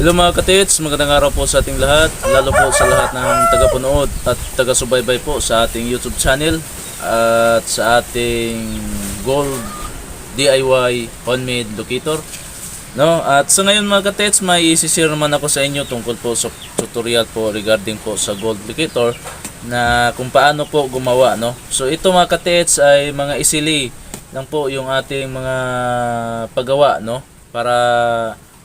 Hello mga katits, magandang araw po sa ating lahat, lalo po sa lahat ng tagapanood at taga-subaybay po sa ating YouTube channel at sa ating Gold DIY Homemade Locator. No, at sa ngayon mga katits, may isi-share naman ako sa inyo tungkol po sa tutorial po regarding po sa Gold Locator na kung paano po gumawa, no. So ito mga katits ay mga isili lang po yung ating mga paggawa, no, para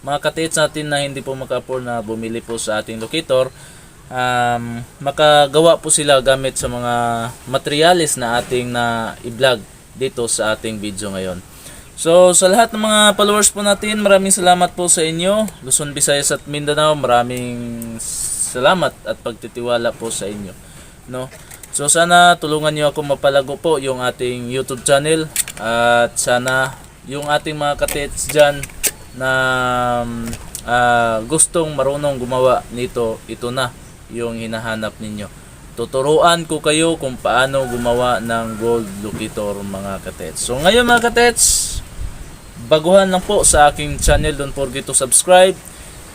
mga katits natin na hindi po maka-afford na bumili po sa ating locator, makagawa po sila gamit sa mga materials na ating na i-vlog dito sa ating video ngayon. So sa lahat ng mga followers po natin, maraming salamat po sa inyo. Luzon, Visayas at Mindanao, maraming salamat at pagtitiwala po sa inyo, no. So sana tulungan niyo ako mapalago po yung ating YouTube channel at sana yung ating mga katits dyan na gustong marunong gumawa nito, ito na yung hinahanap ninyo. Tuturuan ko kayo kung paano gumawa ng Gold Locator mga katets. So ngayon mga katets, baguhan lang po sa aking channel, don't forget to subscribe,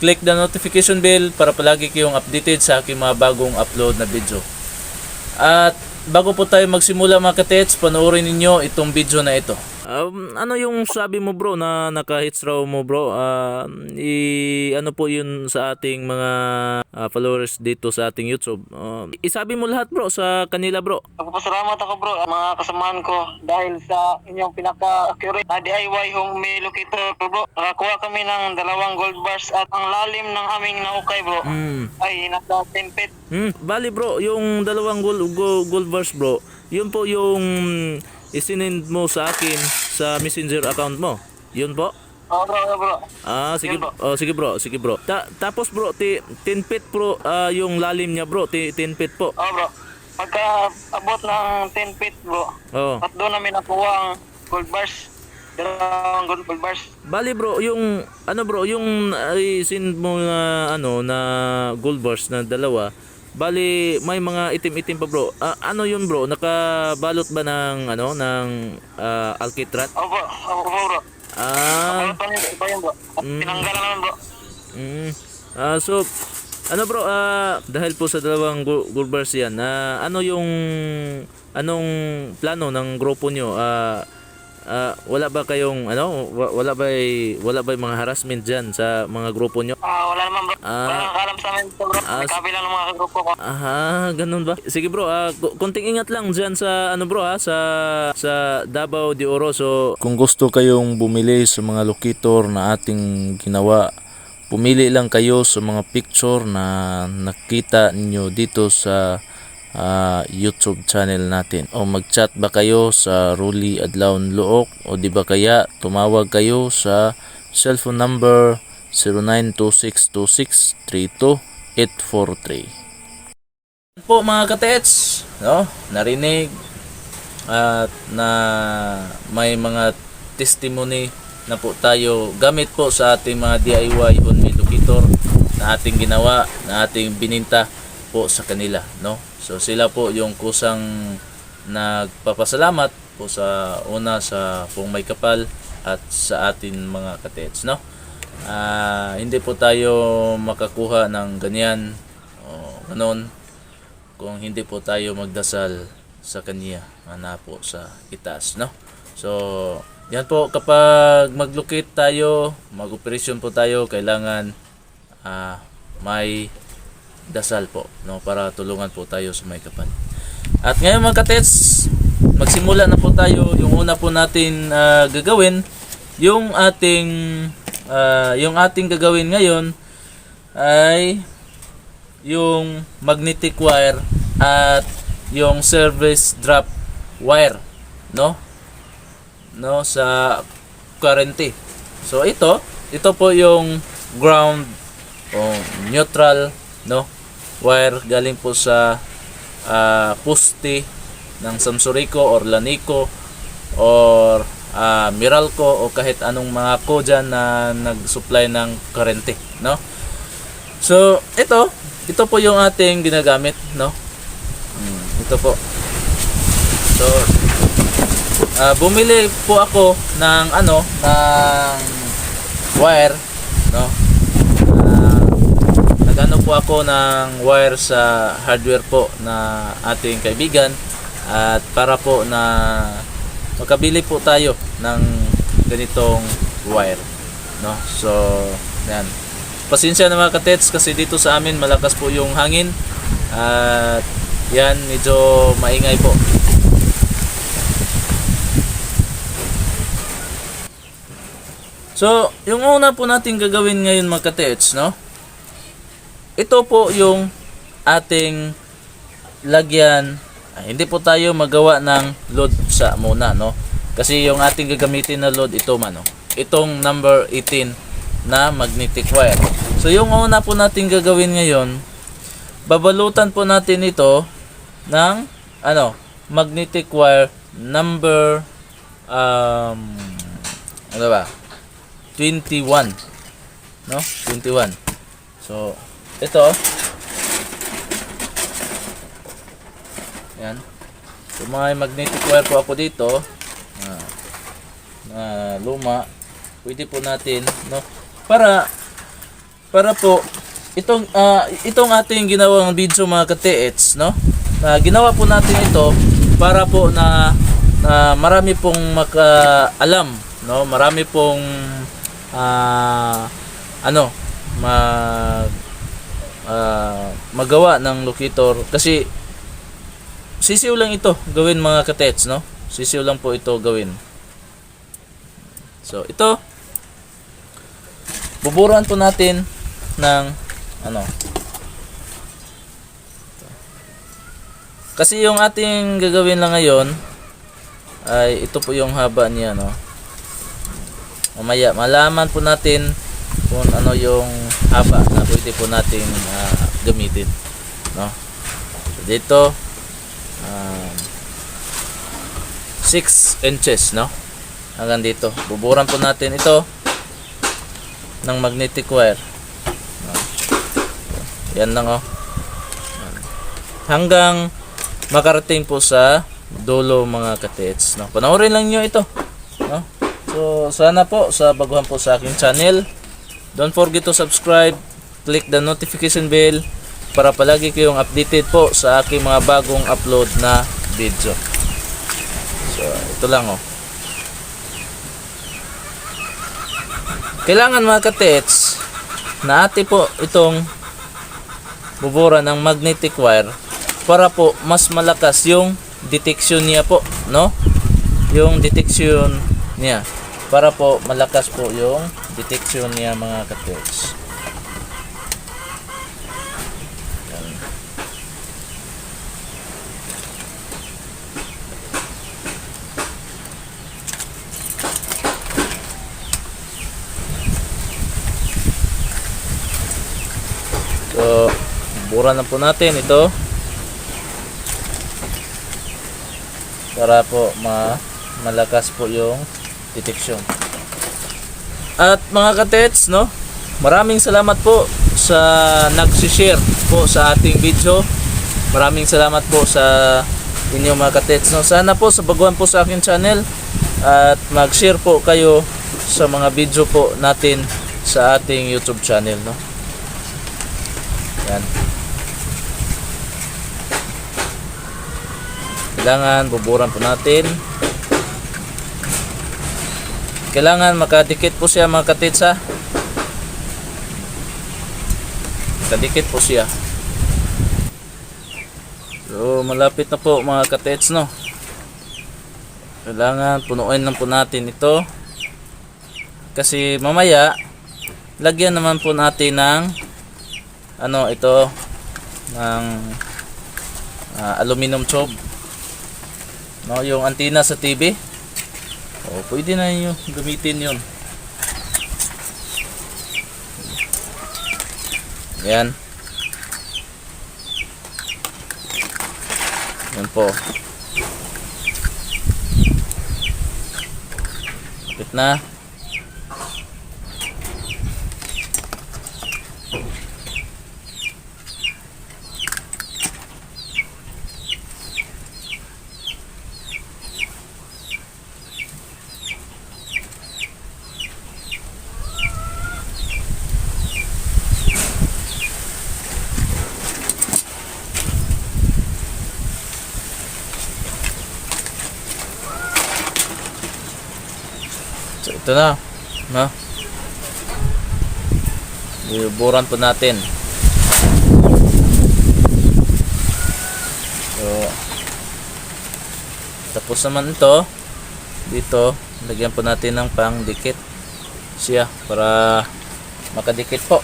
click the notification bell para palagi kayong updated sa aking mga bagong upload na video. At bago po tayo magsimula mga katets, panoorin ninyo itong video na ito. Ano yung sabi mo bro na naka-hits raw mo bro? Ano po yun sa ating mga followers dito sa ating YouTube? Isabi mo lahat bro sa kanila bro. Nagpapasalamat ako bro, mga kasamahan ko dahil sa inyong pinaka-accurate na DIY home locator bro. Nakakuha kami ng 2 gold bars at ang lalim ng aming naukay bro ay nasa 10 feet. Bali bro, yung 2 gold bars bro, yun po yung isinend mo sa akin sa messenger account mo. Yun po? Oo bro. Sige. Yun, bro. Sige bro. Tapos bro, 10 feet bro, yung lalim niya bro, 10 feet po. Oo bro. Pagka abot ng 10 feet bro, at doon namin nakuha ang gold bars. 2 gold bars. Bali bro, yung ano bro, yung send mo na na gold bars na 2. Bali may mga itim-itim pa bro. Ano yun bro? Nakabalot ba ng ng alkitrat? Oo bro. Pa yun bro. Tinanggalan naman bro. So ano bro, dahil po sa 2 gold bars yan, anong plano ng grupo nyo? Wala ba kayong wala ba mga harassment diyan sa mga grupo nyo? Wala naman bro. Wala alam sa amin bro. Kabilang ng mga grupo ko. Ganun ba? Sige bro, konting ingat lang diyan sa bro sa Davao de Oro. So kung gusto kayong bumili sa mga locator na ating ginawa, pumili lang kayo sa mga picture na nakita niyo dito sa YouTube channel natin, o mag-chat ba kayo sa Ruli Adlaon Luok, o di ba kaya tumawag kayo sa cellphone number 0926263243. Po mga katets, no, narinig at na may mga testimony na po tayo gamit po sa ating mga DIY homemade locator na ating ginawa, na ating bininta po sa kanila, no. So sila po yung kusang nagpapasalamat po sa pong may kapal at sa atin mga katets, no. Hindi po tayo makakuha ng ganyan o ganon kung hindi po tayo magdasal sa kanya na po sa itaas, no. So yan po, kapag mag-locate tayo, mag-operasyon po tayo, kailangan may dasal po, no, para tulungan po tayo sa may kapal. At ngayon mga katets, magsimula na po tayo. Yung una po natin gagawin, yung ating gagawin ngayon ay yung magnetic wire at yung service drop wire, no sa current. So ito po yung ground o neutral, no, wire galing po sa poste ng Samsurico or Lanico or Meralco o kahit anong mga ko dyan na nag-supply ng kurente, no. So ito po yung ating ginagamit, no. Ito po. So bumili po ako ng ng wire, no. po ako ng wire sa hardware po na ating kaibigan at para po na makabili po tayo ng ganitong wire, no? So yan, pasensya na mga katets kasi dito sa amin malakas po yung hangin at yan, medyo maingay po. So, yung una po natin gagawin ngayon mga katets, no? Ito po yung ating lagyan. Hindi po tayo magawa ng load sa muna, no? Kasi yung ating gagamitin na load ito man, no? Itong number 18 na magnetic wire. So, yung una po natin gagawin ngayon, babalutan po natin ito ng magnetic wire number ano ba? 21, no? 21. So, ito. Yan. So, may magnetic wire po ako dito. Luma. Pwede po natin, no? Para po itong ating ginawang video mga ka-TH, no? Ginawa po natin ito para po na marami pong makaalam, no? Marami pong magawa ng locator kasi sisiw lang ito gawin mga ka-TH, no? Sisiw lang po ito gawin. So ito buburuan po natin ng kasi yung ating gagawin lang ngayon ay ito po yung haba niya, no? Mamaya malaman po natin kung ano yung haba na pwede po nating gamitin, no? So, dito 6 inches, no? Hanggang dito buburan po natin ito ng magnetic wire, no? Yan lang, oh. Hanggang makarating po sa dulo mga ka-TH, no? Panoorin lang nyo ito, no? So sana po sa baguhan po sa aking channel, don't forget to subscribe, click the notification bell para palagi kayong updated po sa aking mga bagong upload na video. So ito lang, oh. Kailangan mga ka-TH na ate po itong bubura ng magnetic wire para po mas malakas yung detection niya po, no? Yung detection niya para po malakas po yung detection niya mga ka-TH. So, bura na po natin ito para po malakas po yung detection. At mga ka-TH, no? Maraming salamat po sa nag-share po sa ating video. Maraming salamat po sa inyo mga ka-TH, no? Sana po sa baguhan po sa aking channel at mag-share po kayo sa mga video po natin sa ating YouTube channel, no? Yan. Kailangan buburan po natin. Kailangan makadikit po siya mga ka-TH, ha? Makadikit po siya. So malapit na po mga ka-TH, no? Kailangan punuin lang po natin ito kasi mamaya lagyan naman po natin ng ito ng aluminum tube, no? Yung antenna sa TV. Pwede na nyo gamitin yun. Yan. Yan po. Kapit na. So ito na, no? Ibuburan po natin. So tapos naman ito, dito lagyan po natin ng pangdikit siya para makadikit po.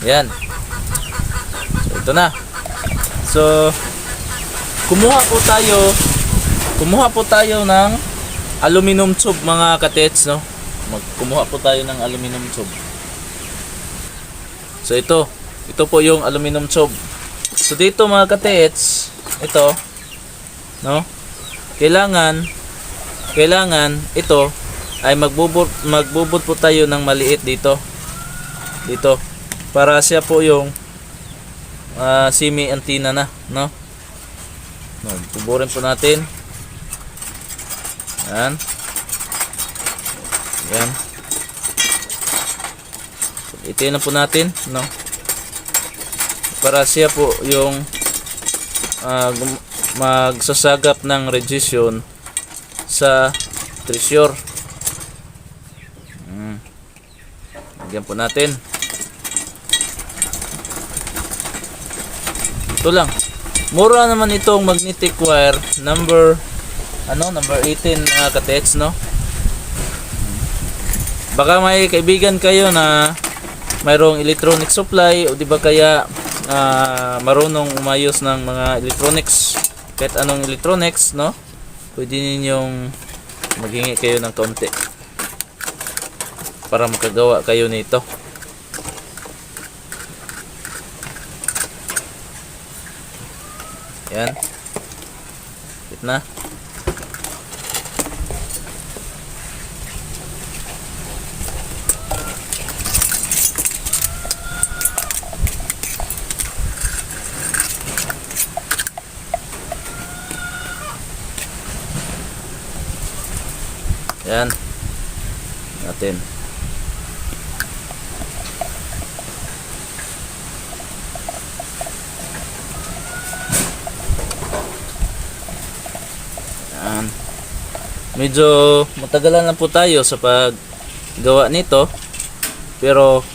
Yan. So ito na. So kumuha po tayo ng aluminum tube mga katets, no? Kumuha po tayo ng aluminum tube. So ito po yung aluminum tube. So dito mga katets, ito, no? Kailangan ito ay magbubot po tayo ng maliit dito para siya po yung semi antenna na, no? Buburin po natin. Yan. Yan. Itin na po natin, no? Para siya po yung magsasagap ng radiation sa treasure. Lagyan po natin. Ito lang. Mura naman itong magnetic wire number 18 mga katets, no? Baka may kaibigan kayo na mayroong electronic supply o di ba kaya marunong umayos ng mga electronics, kahit anong electronics, no? Pwede ninyong maghingi kayo ng konti para makagawa kayo nito. Yan. Hit na. Yan. Natin. Medyo matagalan lang po tayo sa paggawa nito, pero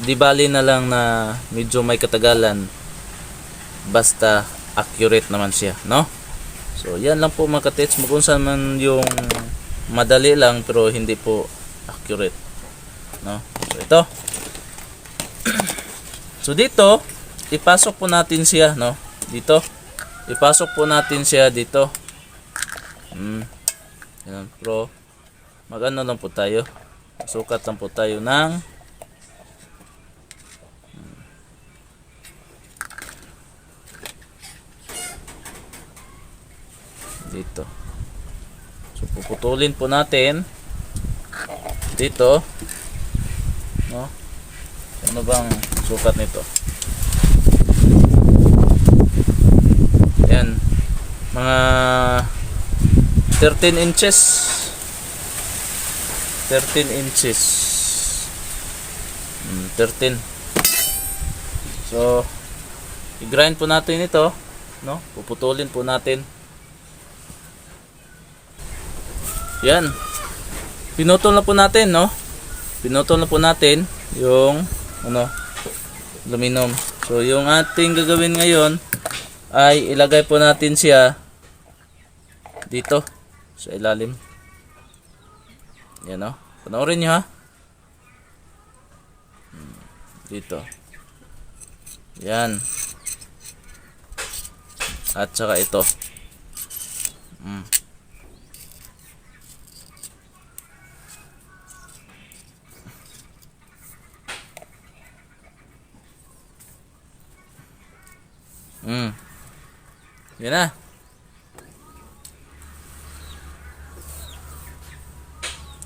di bali na lang na medyo may katagalan basta accurate naman siya, no? So yan lang po mga katets, magunsan man yung madali lang pero hindi po accurate, no? So ito. So dito ipasok po natin siya, no? Dito ipasok po natin siya dito. Yan, pero magano lang po tayo, sukat lang po tayo ng dito. So puputulin po natin dito, no? Ano bang sukat nito? Yan, mga 13 inches. 13 inches. 13. So, i-grind po natin ito, no? Puputulin po natin. Yan. Pinutol na po natin, no? Pinutol na po natin yung aluminum. So, yung ating gagawin ngayon ay ilagay po natin siya dito sa ilalim. Yan, o. Panoorin nyo, ha. Dito. Yan. At saka ito. Yan na.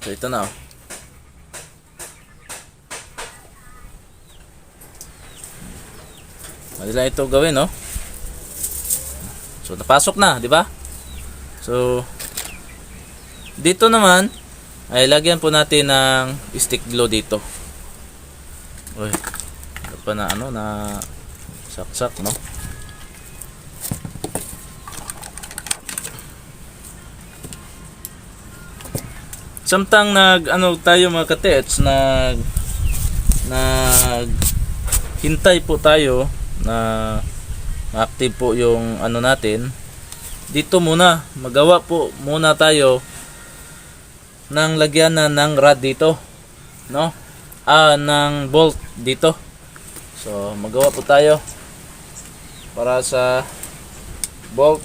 So ito na, oh. Madali lang ito gawin, no? So napasok na, di ba? So dito naman ay lagyan po natin ng stick glue dito. Uy, ito pa na ano na saksak, no? Samtang tayo mga katets, hintay po tayo na active po yung ano natin. Dito muna, magawa po muna tayo ng lagyanan ng rod dito, no? Ng bolt dito. So, magawa po tayo para sa bolt.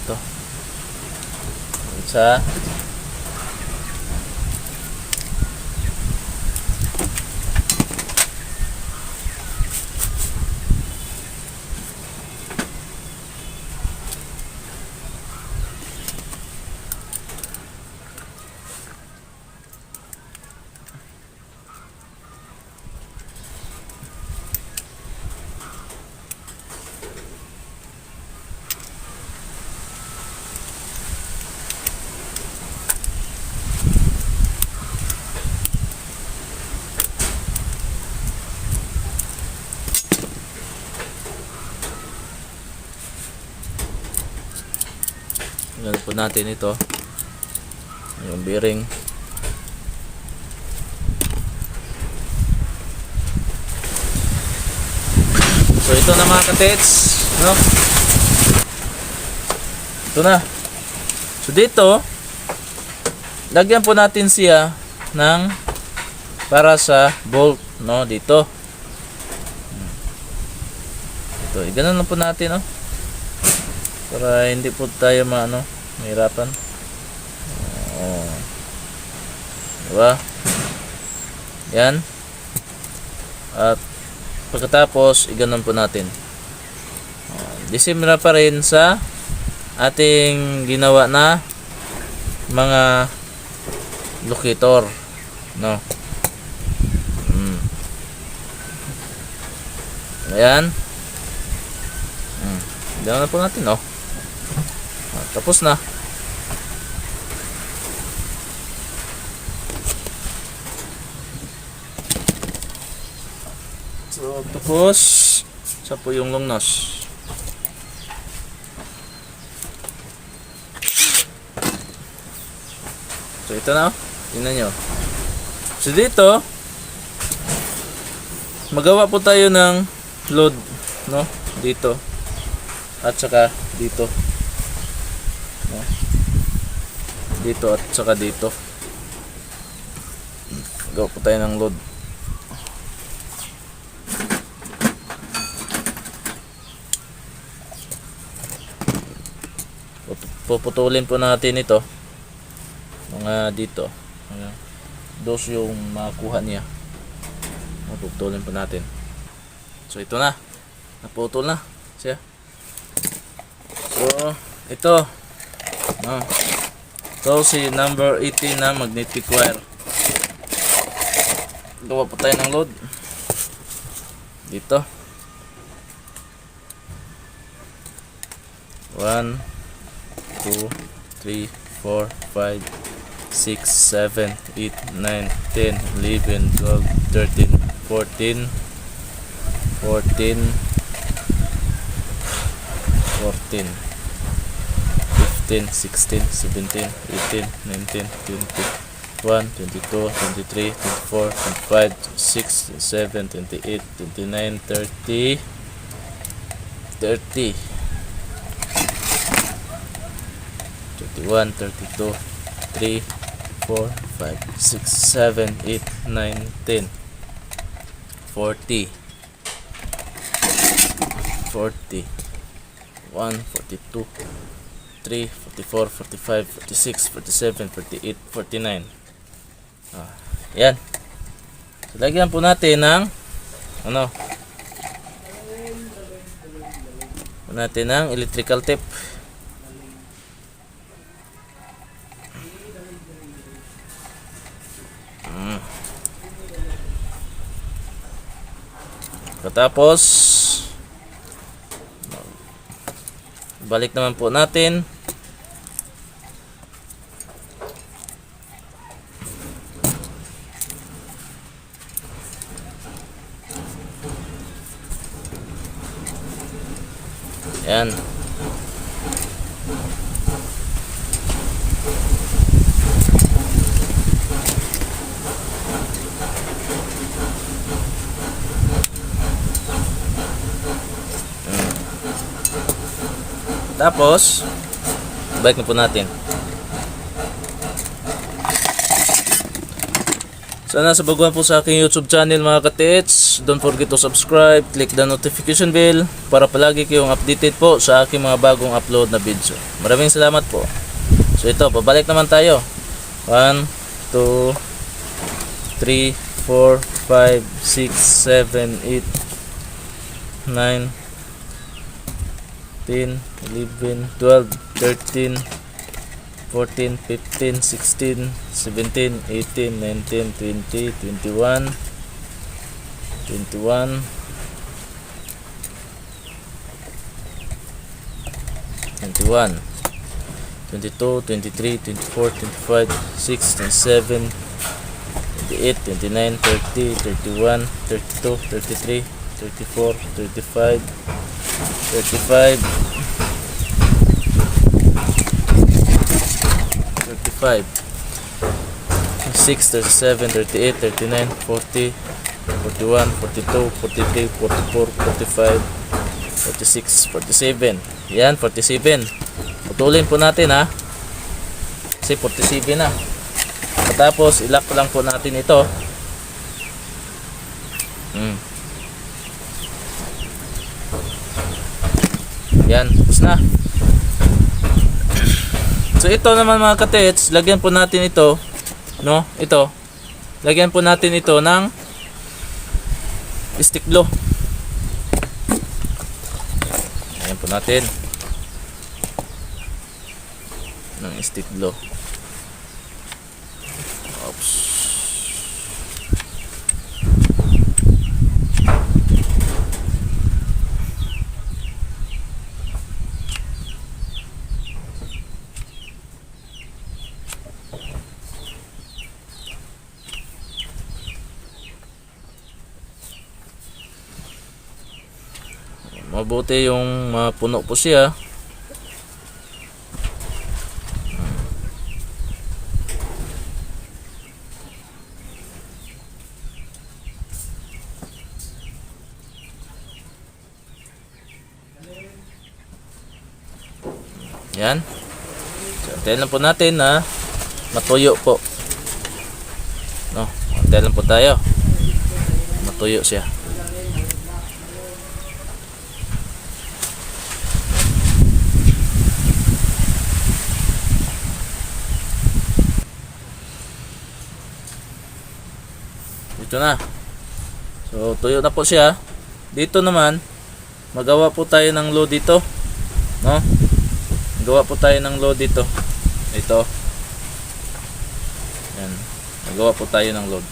Ito. Isa. Ganun po natin ito. Yung bearing. So ito na mga katets, no? Ito na. So dito, lagyan po natin siya ng para sa bolt, no? Dito. Ito, ganun lang po natin, no? Para hindi po tayo mahirapan. Diba? Yan. At pagkatapos, iganon po natin. Disimra pa rin sa ating ginawa na mga locator, no? Ayan. Iganon na po natin, no? Tapos na. So, tapos sa po yung long nose. So, ito na. Tingnan nyo. So, dito magawa po tayo ng load, no? Dito. At saka dito. No? Dito at saka dito. Magawa po tayo ng load. Puputulin po natin ito mga dito, dos yung makuha niya. Puputulin po natin. So ito na, naputol na siya. So ito, no, ito si number 18 na magnetic wire. Gawa po tayo ng load dito. 1 2 3 4 5 6 7 8 9 10 11 12 13 14 14 14 15 16 17 18 19 20 1 22 23 24 25 26 27 28 29 30 30 31, 32, 3, 4, 5, 6, 7, 8, 9, 10, 40, 40, 1, 42, 3, 44, 45, 46, 47, 48, 49. Yan. So, lagyan po natin ng electrical tape. Tapos balik naman po natin. Yan. Tapos, balik na po natin. Sana sabaguhan po sa aking YouTube channel mga katits. Don't forget to subscribe, click the notification bell para palagi kayong updated po sa aking mga bagong upload na video. Maraming salamat po. So ito, pabalik naman tayo. 1, 2, 3, 4, 5, 6, 7, 8, 9, 10, 11, 12, 13, 14, 15, 16, 17, 18, 19, 20, 21, 22, 23, 24, 25, 26, 27, 28, 29, 30, 31, 32, 33, 34, 35, 35, 36, 37, 38, 39, 40, 41, 42, 43, 44, 45, 46, 47. Yan, 47. Putulin po natin ha. Kasi 47 na. Tapos, ilock lang po natin ito. Yan, tapos na. So ito naman mga katets, lagyan po natin ito, no? Ito. Lagyan po natin ito ng stick glue. Lagyan po natin ng stick glue. Oops. Mabuti yung mapuno po siya. Yan. So, antayin lang po natin na matuyo po. No, antayin lang po tayo. Matuyo siya. Ito na. So, tuyo na po siya. Dito naman, magawa po tayo ng load dito. No? Magawa po tayo ng load dito. Ito. Yan. Magawa po tayo ng load.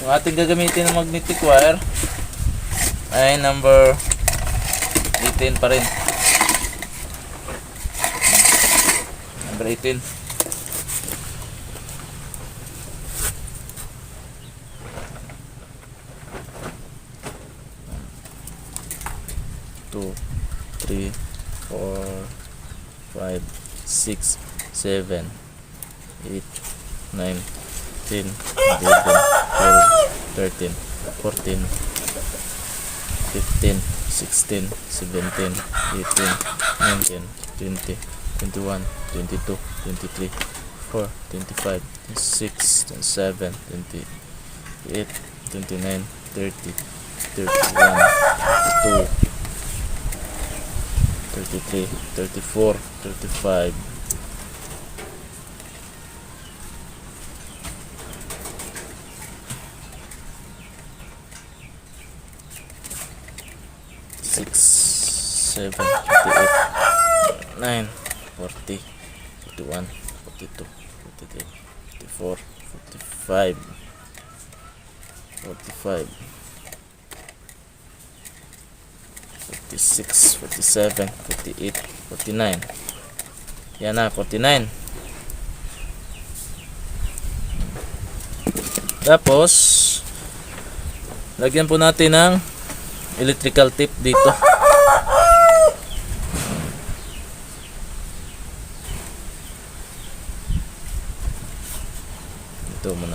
Yung ating gagamitin ng magnetic wire ay number 18 pa rin. Number 18. 2, 3, 4, 5, 6, 7, 8, 9, 10, 11, 12, 13, 14, 15, 16, 17, 18, 19, 20, 21, 22, 23, 4, 25, 26, 27, 28, 29, 30, 31, 32, 33, 34, 35, 6, 7, 38, 9, 40, 41, 42, 43, 44, 45, 45, 46, 47, 48, 49. Yan na, 49. Tapos, lagyan po natin ng electrical tape dito. Ito muna.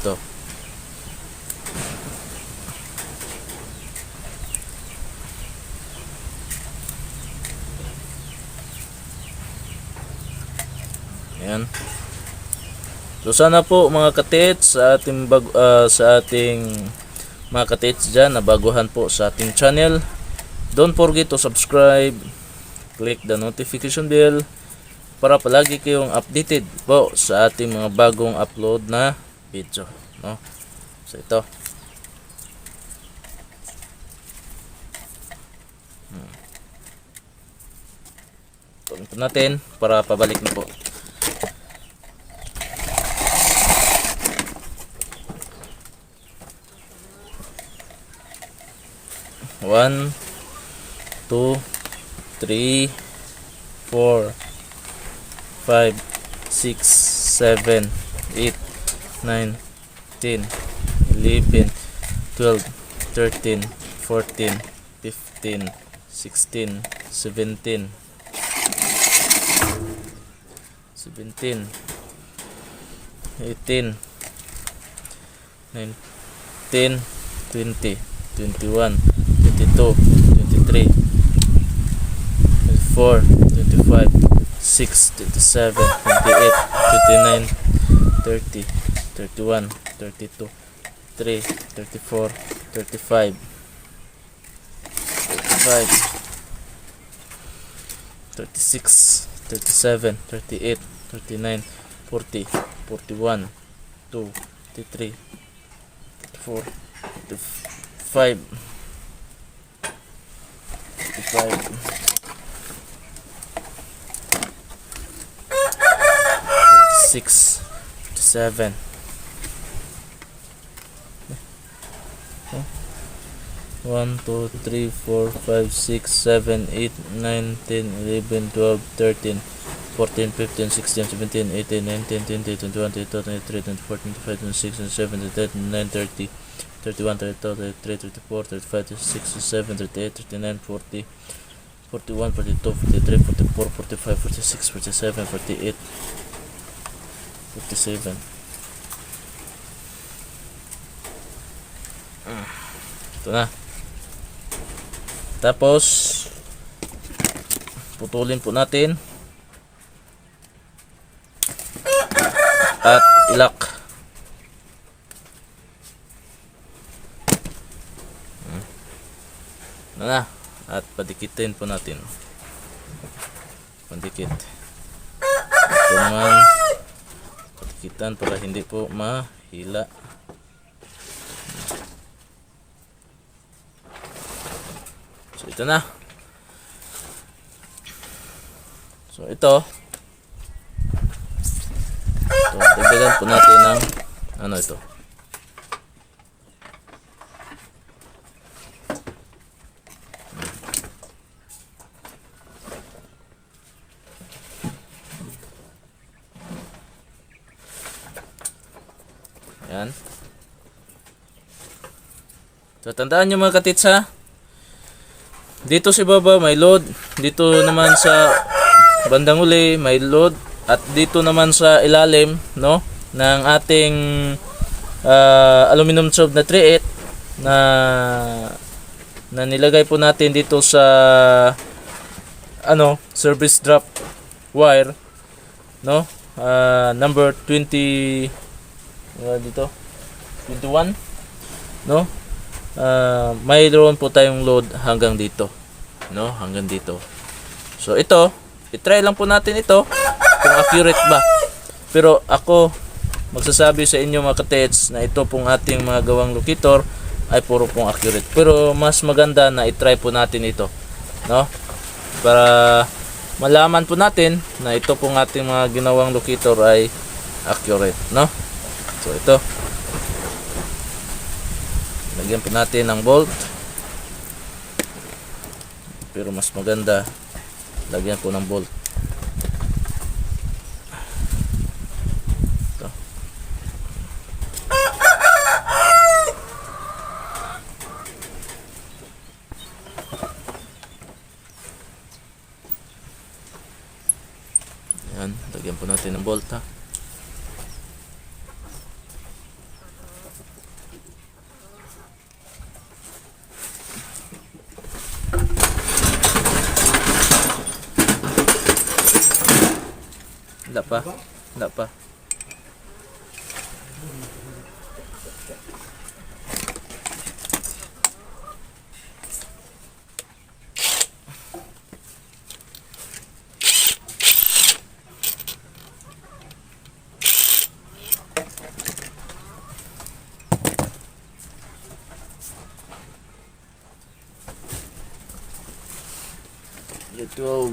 Ito. Ayan. So sana po mga katits sa ating sa ating mga katits dyan na baguhan po sa ating channel, don't forget to subscribe, click the notification bell para palagi kayong updated po sa ating mga bagong upload na video, no? So ito. Ito natin para pabalik na po. One, 2, 3, 4, 5, 6, 7, 8, 9, 10, 11, 12, 13, 14, 15, 16, 17, 18, 19, 20, 21, 22, 23, 24, 25, 6, 27, 28, 29, 30, 31, 32, 3, 34, 35, 35, 36, 37, 38, 39, 40, 41, 2, 33, 34, 35, 6, 7, 1, 2, 3, 4, 5, 6, 7, 8, 9, 10, 11, 12, 13, 14, 15, 16, 17, 18, 19, 20, 21, 22, 23, 24, 25, 26, 27, 28, 29, 30, 31, 32, 33, 34, 35, 36, 37, 38, 39, 40, 41, 42, 43, 44, 45, 46, 47, 48, 57. Ito na. Tapos putulin po natin at ilak. Na at padikitin po natin. Pandikit. Ito naman padikitan para hindi po mahila. So ito na. So ito dagdagan po natin ng ano ito. Yan. So tandaan nyo mga katits ha. Dito si baba may load. Dito naman sa bandang uli may load. At dito naman sa ilalim, no, ng ating aluminum tube na 3/8 na nilagay po natin dito sa service drop wire, no, number 20 dito 21, no. Mayroon po tayong load hanggang dito, no, hanggang dito. So ito, i-try lang po natin ito kung accurate ba. Pero ako magsasabi sa inyo mga katets na ito pong ating mga gawang locator ay puro pong accurate. Pero mas maganda na i-try po natin ito, no, para malaman po natin na ito pong ating mga ginawang locator ay accurate, no. So ito, lagyan po natin ng bolt, pero mas maganda lagyan po ng bolt. Ito. Yan, lagyan po natin ng bolt, ha. Wala pa. Ito.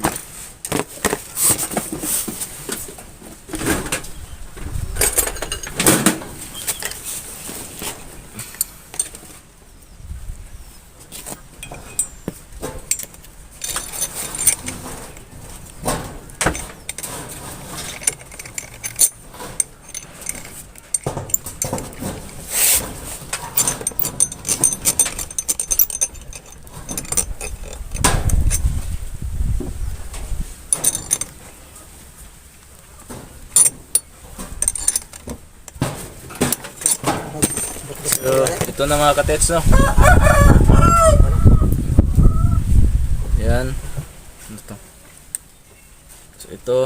So, ito na mga katets, no. Yan. Ito. So, ito.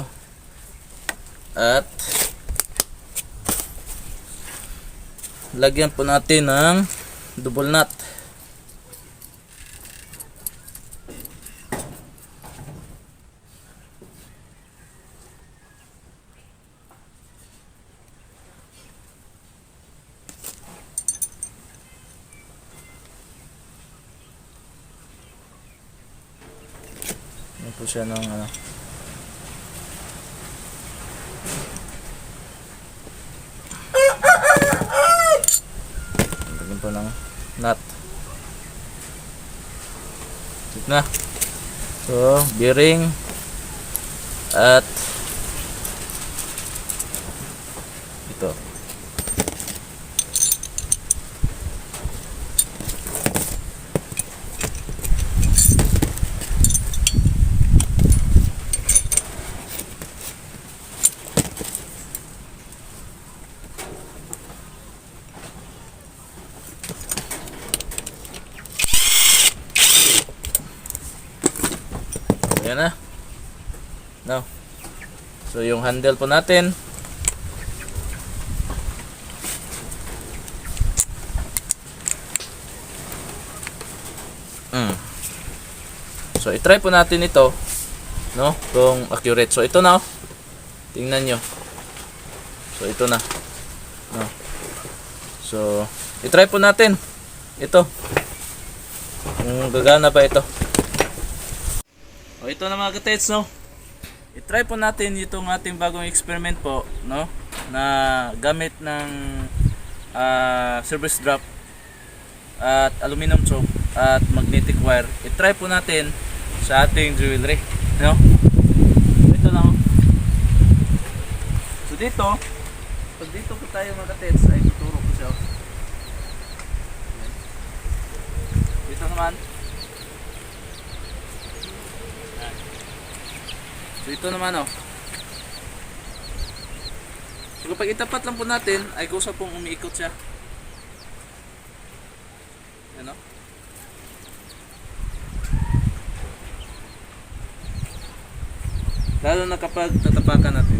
At lagyan po natin ng double nut. Yan po siya ng lagyan po ng nut. Ito na. So, bearing at ito. Ayan na. No. So yung handle po natin, so i-try po natin ito, no, kung accurate. So ito na, tingnan nyo. So ito na, no. So i-try po natin ito kung gagana ba ito. O ito na mga katets, no. I-try po natin itong ating bagong experiment po, no, na gamit ng service drop at aluminum tube at magnetic wire. I-try po natin sa ating jewelry, no. Ito na. So dito, pag dito po tayo mga katets, ay tuturo ko siya. Dito naman. So ito naman, oh. So, kapag itapat lang po natin, ay kusa pong umiikot siya. Yan o. Lalo na kapag tatapakan natin.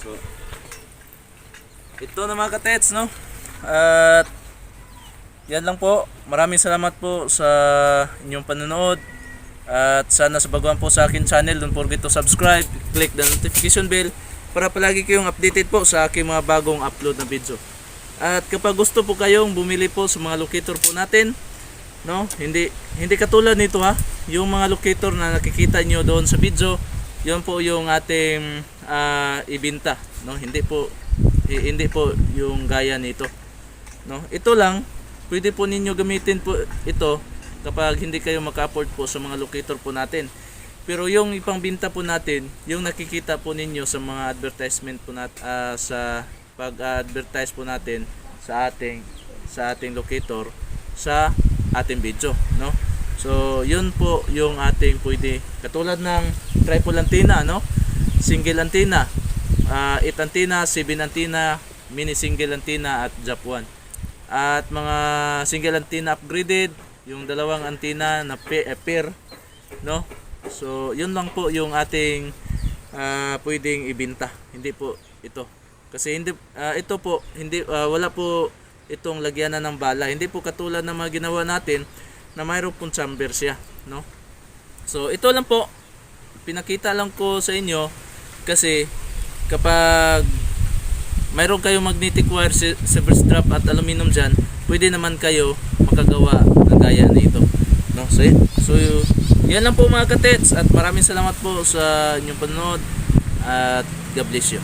So, ito na mga katets, no? At yan lang po. Maraming salamat po sa inyong panonood. At sana sa baguhan po sa akin channel, don't forget to subscribe, click the notification bell para palagi kayong updated po sa aking mga bagong upload na video. At kapag gusto po kayong bumili po sa mga locator po natin, no? Hindi katulad nito ha. Yung mga locator na nakikita nyo doon sa video, yun po yung ating ibenta, no? Hindi po yung gaya nito, no? Ito lang, pwede po ninyo gamitin po ito kapag hindi kayo maka-afford po sa mga locator po natin. Pero yung ipangbenta po natin, yung nakikita po ninyo sa mga advertisement po sa pag-advertise po natin sa ating locator sa ating video, no? So yun po yung ating pwede, katulad ng triple antenna, no? Single antenna, 8 antenna, 7 antenna, mini single antenna at JAP1. At mga single antenna upgraded, yung dalawang antenna na pair, no? So yun lang po yung ating pwedeng ibenta. Hindi po ito. Kasi ito po wala po itong lagyanan ng bala. Hindi po katulad ng mga ginawa natin na mayroon pong chamber siya, no? So ito lang po, pinakita lang ko sa inyo kasi kapag mayroon kayong magnetic wire, silver strap at aluminum dyan, pwede naman kayo makagawa ng gaya na ito, no? So yan lang po mga katets, at maraming salamat po sa inyong panonood at God bless you.